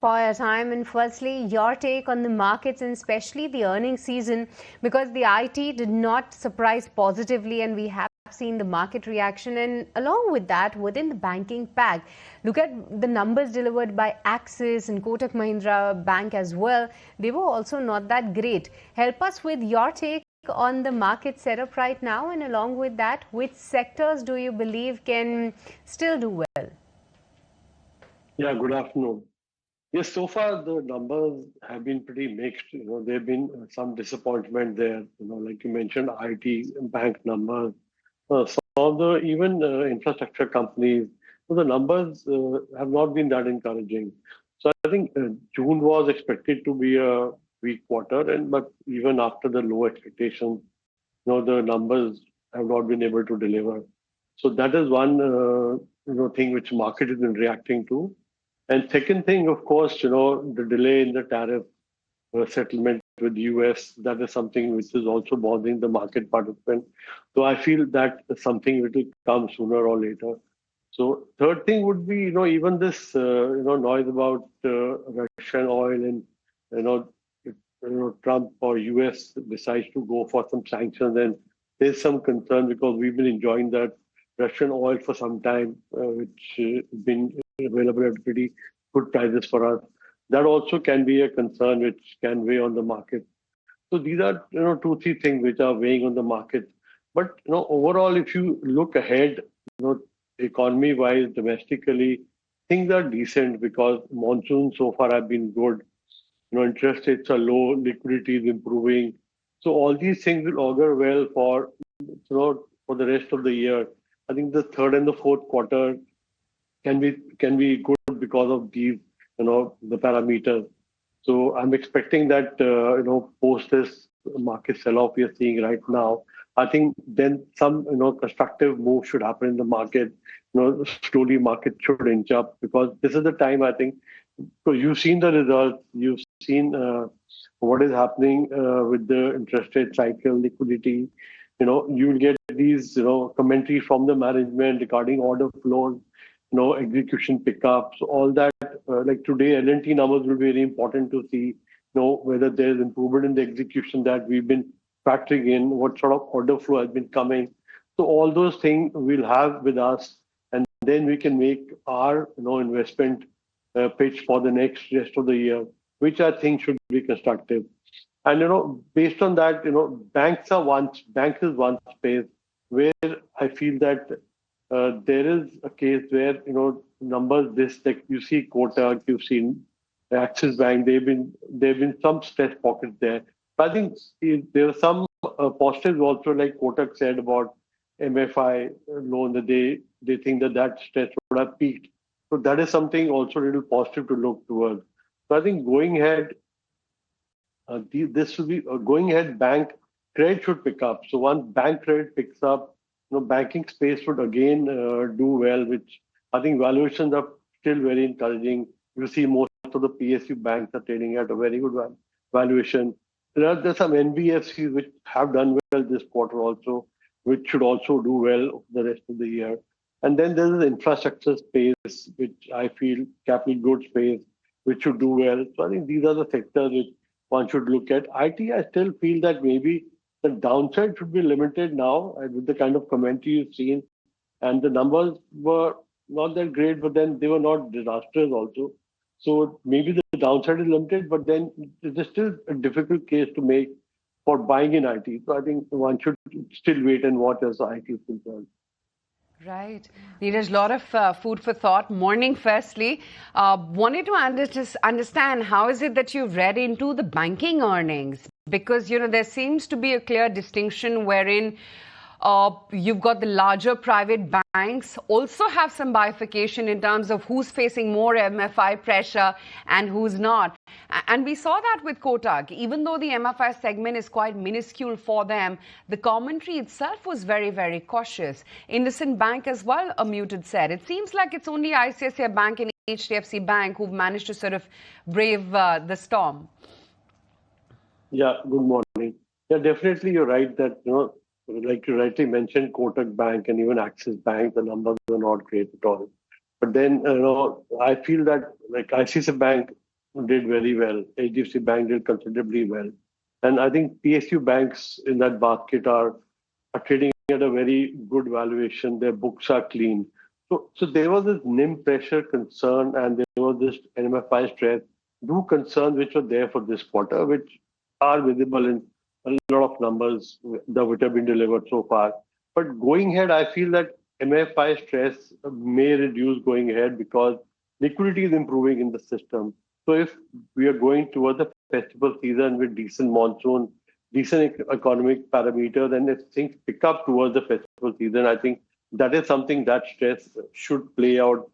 for your time, and firstly your take on the markets and especially the earnings season, because the IT did not surprise positively and we have seen the market reaction. And along with that, within the banking pack, look at the numbers delivered by Axis and Kotak Mahindra Bank as well. They were also not that great. Help us with your take on the market setup right now, and along with that, which sectors do you believe can still do well? Yeah, good afternoon. Yes, so far the numbers have been pretty mixed. There have been some disappointment there. Like you mentioned, IT bank numbers. Some of the even infrastructure companies, the numbers have not been that encouraging. So I think June was expected to be a weak quarter, and but even after the low expectations, the numbers have not been able to deliver. So that is one thing which market has been reacting to. And second thing, of course, the delay in the tariff settlement with the US, that is something which is also bothering the market participant. So I feel that is something which will come sooner or later. So third thing would be, even this, noise about Russian oil and, if, Trump or US decides to go for some sanctions, then there's some concern because we've been enjoying that Russian oil for some time, which has been available at pretty good prices for us. That also can be a concern which can weigh on the market. So these are two, three things which are weighing on the market. But overall, if you look ahead, economy wise, domestically, things are decent because monsoon so far have been good. Interest rates are low, liquidity is improving. So all these things will augur well for for the rest of the year. I think the third and the fourth quarter can be good because of these the parameters. So I'm expecting that post this market sell-off we are seeing right now, I think then some constructive move should happen in the market. Slowly market should inch up because this is the time I think. So you've seen the results, you've seen what is happening with the interest rate cycle, liquidity. You'll get these commentary from the management regarding order flows, execution pickups, all that. Like today, L&T numbers will be very important to see, whether there is improvement in the execution that we've been factoring in, what sort of order flow has been coming. So all those things we'll have with us, and then we can make our, investment pitch for the next rest of the year, which I think should be constructive. And based on that, banks is one space where I feel that there is a case where numbers this, like you see Kotak, you've seen Axis Bank, there have been some stress pockets there. But I think there are some positives also, like Kotak said about MFI loan, that they think that stress would have peaked. So that is something also a little positive to look towards. So I think going ahead, this will be going ahead. Bank credit should pick up. So once bank credit picks up, banking space would again do well, which I think valuations are still very encouraging. You see most of the PSU banks are trading at a very good valuation. There's some NBFCs which have done well this quarter also, which should also do well the rest of the year. And then there's the infrastructure space, which I feel capital goods space, which should do well. So I think these are the sectors which one should look at. IT, I still feel that maybe the downside should be limited now with the kind of commentary you've seen. And the numbers were not that great, but then they were not disastrous also. So maybe the downside is limited, but then it's still a difficult case to make for buying in IT. So I think one should still wait and watch as IT is concerned. Right. Neeraj, a lot of food for thought. Morning, firstly. Wanted to understand how is it that you read into the banking earnings? Because, there seems to be a clear distinction wherein you've got the larger private banks also have some bifurcation in terms of who's facing more MFI pressure and who's not. And we saw that with Kotak. Even though the MFI segment is quite minuscule for them, the commentary itself was very, very cautious. IndusInd Bank as well, a muted set. It seems like it's only ICICI Bank and HDFC Bank who've managed to sort of brave the storm. Yeah, good morning. Yeah, definitely you're right that, like you rightly mentioned, Kotak Bank and even Axis Bank, the numbers are not great at all. But then, I feel that like ICICI Bank did very well. HDFC Bank did considerably well. And I think PSU banks in that basket are trading at a very good valuation. Their books are clean. So there was this NIM pressure concern and there was this NMFI stress, two concerns which were there for this quarter, which are visible in a lot of numbers that which have been delivered so far. But going ahead, I feel that MFI stress may reduce going ahead because liquidity is improving in the system. So if we are going towards the festival season with decent monsoon, decent economic parameters, and if things pick up towards the festival season, I think that is something that stress should play out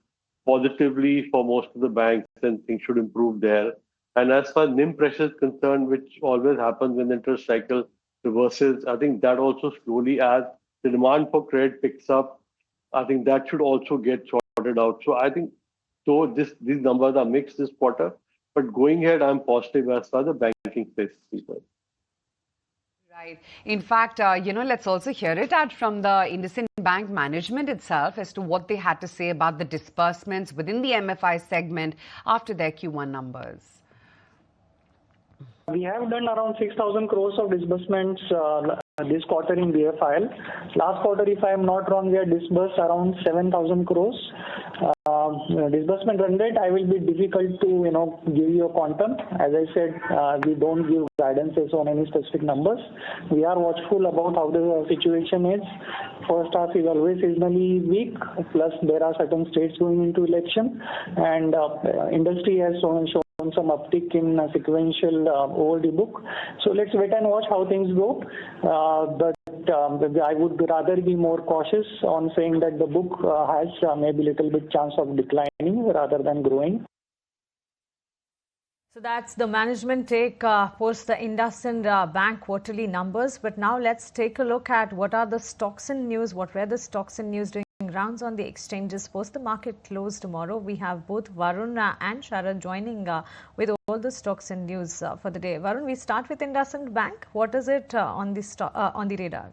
positively for most of the banks and things should improve there. And as far as NIM pressure is concerned, which always happens when the interest cycle reverses, I think that also slowly as the demand for credit picks up, I think that should also get sorted out. So I think though these numbers are mixed this quarter, but going ahead, I'm positive as far as the banking space is concerned. Right. In fact, let's also hear it out from the IndusInd Bank management itself as to what they had to say about the disbursements within the MFI segment after their Q1 numbers. We have done around 6,000 crores of disbursements this quarter in BFIL. Last quarter, if I am not wrong, we had disbursed around 7,000 crores. Disbursement run rate, I will be difficult to give you a quantum. As I said, we don't give guidances on any specific numbers. We are watchful about how the situation is. First half is always seasonally weak, plus there are certain states going into election, and industry has shown some uptick in sequential overdue book. So let's wait and watch how things go. But I would rather be more cautious on saying that the book has maybe a little bit chance of declining rather than growing. So that's the management take post the IndusInd Bank quarterly numbers. But now let's take a look at what are the stocks in news, what were the stocks in news doing rounds on the exchanges post the market close tomorrow. We have both Varun and Sharad joining with all the stocks in news for the day. Varun, we start with IndusInd Bank. What is it on the radar?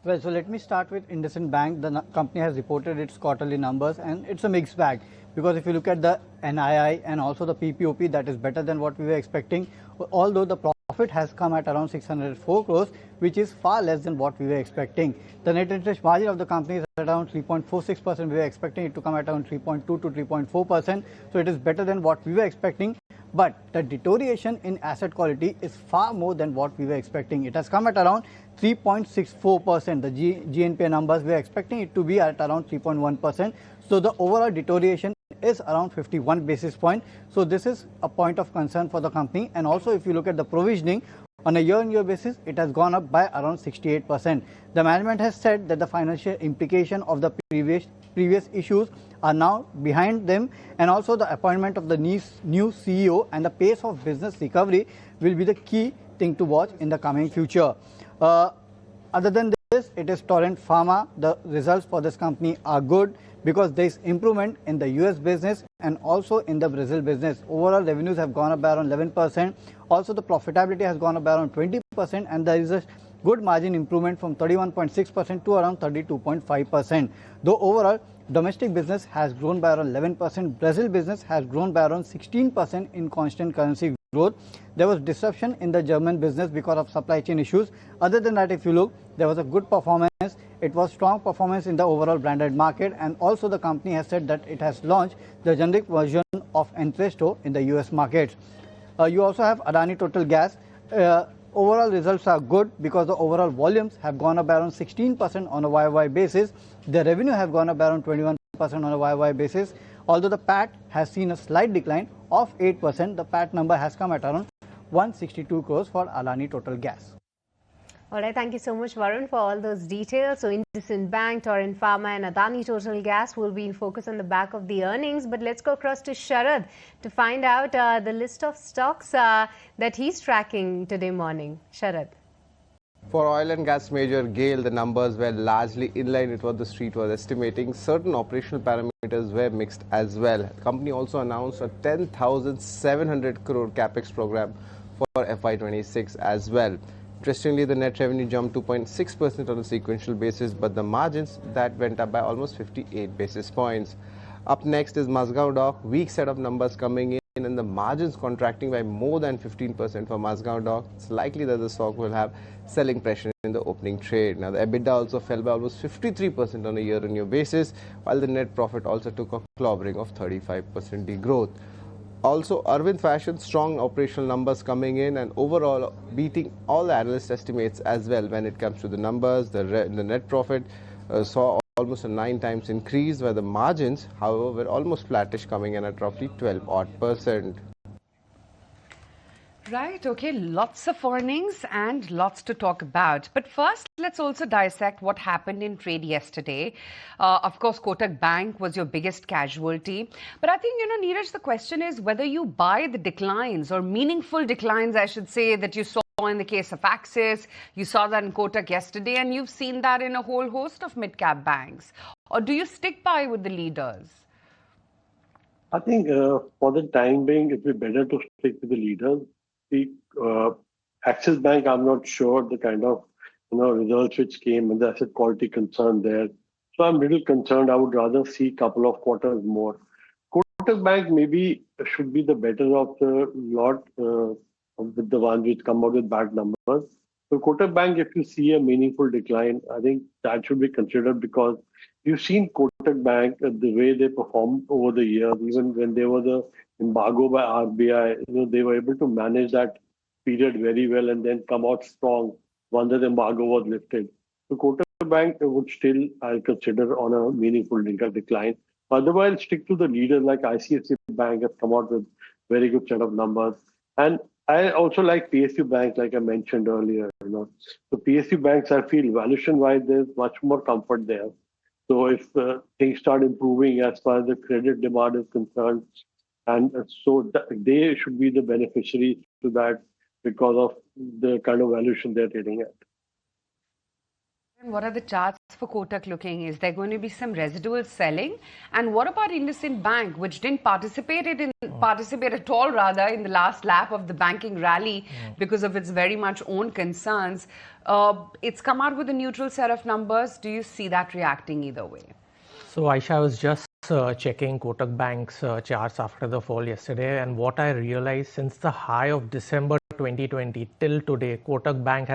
Well, so let me start with IndusInd Bank. The company has reported its quarterly numbers and it's a mixed bag, because if you look at the NII and also the PPOP, that is better than what we were expecting, although the profit has come at around 604 crores, which is far less than what we were expecting. The net interest margin of the company is at around 3.46%. We were expecting it to come at around 3.2 to 3.4%. So it is better than what we were expecting. But the deterioration in asset quality is far more than what we were expecting. It has come at around 3.64%. The GNPA numbers, we are expecting it to be at around 3.1%. So the overall deterioration is around 51 basis points. So this is a point of concern for the company. And also if you look at the provisioning, on a year-on-year basis, it has gone up by around 68%. The management has said that the financial implication of the previous issues are now behind them, and also the appointment of the new CEO and the pace of business recovery will be the key thing to watch in the coming future. Other than this, it is Torrent Pharma. The results for this company are good because there is improvement in the US business and also in the Brazil business. Overall revenues have gone up by around 11%. Also the profitability has gone up by around 20%, and there is a good margin improvement from 31.6% to around 32.5%. Though overall domestic business has grown by around 11%, Brazil business has grown by around 16% in constant currency growth. There was disruption in the German business because of supply chain issues. Other than that, if you look, there was a good performance. It was strong performance in the overall branded market, and also the company has said that it has launched the generic version of Entresto in the US markets. You also have Adani Total Gas. Overall results are good because the overall volumes have gone up by around 16% on a YY basis. The revenue have gone up by around 21% on a YY basis. Although the PAT has seen a slight decline of 8%, the PAT number has come at around 162 crores for Adani Total Gas. All right, thank you so much, Varun, for all those details. So IndusInd Bank, Torrent Pharma and Adani Total Gas will be in focus on the back of the earnings. But let's go across to Sharad to find out the list of stocks that he's tracking today morning. Sharad. For oil and gas major GAIL, the numbers were largely in line with what the street was estimating. Certain operational parameters were mixed as well. The company also announced a 10,700 crore capex program for FY26 as well. Interestingly, the net revenue jumped 2.6% on a sequential basis, but the margins that went up by almost 58 basis points. Up next is Mazgaon Dock. Weak set of numbers coming in and the margins contracting by more than 15% for Mazgaon Dock. It's likely that the stock will have selling pressure in the opening trade. Now, the EBITDA also fell by almost 53% on a year-on-year basis, while the net profit also took a clobbering of 35% degrowth. Also, Arvind Fashion, strong operational numbers coming in and overall beating all the analyst estimates as well when it comes to the numbers. The net profit saw almost a 9 times increase, where the margins, however, were almost flattish, coming in at roughly 12%. Right, okay, lots of earnings and lots to talk about. But first, let's also dissect what happened in trade yesterday. Of course, Kotak Bank was your biggest casualty. But I think, Neeraj, the question is whether you buy the declines or meaningful declines, I should say, that you saw in the case of Axis. You saw that in Kotak yesterday, and you've seen that in a whole host of mid-cap banks. Or do you stick by with the leaders? I think for the time being, it would be better to stick with the leaders. The Axis Bank, I'm not sure the kind of results which came and the asset quality concern there. So I'm a little concerned. I would rather see a couple of quarters more. Kotak Bank maybe should be the better of the lot with the ones which come out with bad numbers. So Kotak Bank, if you see a meaningful decline, I think that should be considered, because you've seen Kotak Bank, the way they performed over the years, even when there was a embargo by RBI, they were able to manage that period very well and then come out strong once the embargo was lifted. So Kotak Bank would still, I'll consider, on a meaningful decline. Otherwise, stick to the leaders like ICICI Bank has come out with very good set of numbers. And I also like PSU Bank, like I mentioned earlier. So PSU banks, I feel valuation-wise, there's much more comfort there. So if things start improving as far as the credit demand is concerned, and so they should be the beneficiaries to that because of the kind of valuation they're trading at. And what are the charts for Kotak looking? Is there going to be some residual selling? And what about IndusInd Bank, which didn't participate at all, rather, in the last lap of the banking rally because of its very much own concerns? It's come out with a neutral set of numbers. Do you see that reacting either way? So, Aisha, I was just checking Kotak Bank's charts after the fall yesterday, and what I realized, since the high of December 2020 till today, Kotak Bank